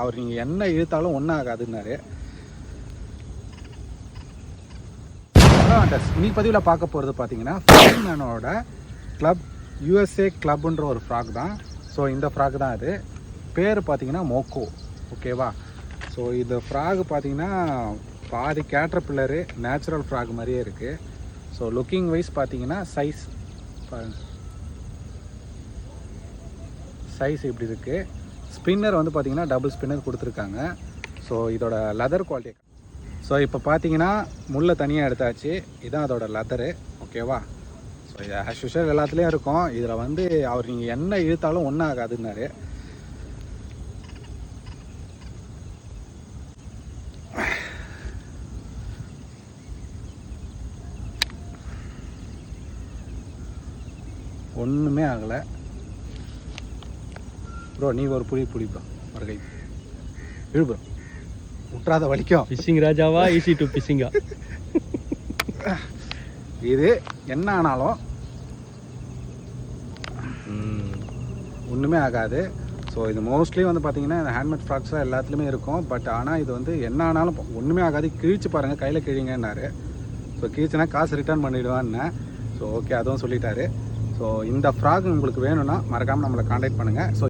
அவர் நீங்கள் என்ன இழுத்தாலும் ஒன்றும் ஆகாதுன்னாரு. இன்னைக்கு பதிவில் பார்க்க போகிறது பார்த்தீங்கன்னா ஃப்ளைமேனோட கிளப் USA கிளப்ன்ற ஒரு ஃப்ராக் தான். ஸோ இந்த ஃப்ராக் தான் அது. பேர் பார்த்தீங்கன்னா மோக்கோ. ஓகேவா? ஸோ இந்த ஃப்ராக் பார்த்தீங்கன்னா பாதி கேட்டர்பில்லரு நேச்சுரல் ஃப்ராக் மாதிரியே இருக்குது. ஸோ லுக்கிங் வைஸ் பார்த்தீங்கன்னா சைஸ் இப்படி இருக்குது. ஸ்பின்னர் வந்து பார்த்தீங்கன்னா டபுள் ஸ்பின்னர் கொடுத்துருக்காங்க. ஸோ இதோட லெதர் குவாலிட்டி. ஸோ இப்போ பார்த்தீங்கன்னா முள்ளை தனியாக எடுத்தாச்சு. இதுதான் அதோட லெதரு. ஓகேவா? ஸோ இது ஆஸ் யூஷுவல் எல்லாத்துலேயும் இருக்கும். இதில் வந்து அவர் நீங்கள் என்ன இழுத்தாலும் ஒன்றும் ஆகாதுன்னாரு. ஒன்றுமே ஆகலை ப்ரோ. நீ ஒரு புடி ப்ரோ. ஒரு கை இழு ப்ரோ. விட்றாத வலிக்கும். ஃபிஷிங் ராஜாவா ஈஸி டு ஃபிஷிங்கா? இது என்ன ஆனாலும் ஒன்றுமே ஆகாது. ஸோ இது மோஸ்ட்லி வந்து பார்த்தீங்கன்னா இந்த ஹேண்ட்மேட் ஃப்ராக்ஸ்லாம் எல்லாத்துலேயுமே இருக்கும். பட் ஆனால் இது வந்து என்ன ஆனாலும் ஒன்றுமே ஆகாது. கிழிச்சு பாருங்கள், கையில் கிழிங்கன்னாரு. ஸோ கிழிச்சுனா காசு ரிட்டர்ன் பண்ணிவிடுவான்னு. ஸோ ஓகே, அதுவும் சொல்லிட்டாரு. ஸோ இந்த ஃப்ராக் உங்களுக்கு வேணும்னா மறக்காமல் நம்மளை காண்டாக்ட் பண்ணுங்கள். ஸோ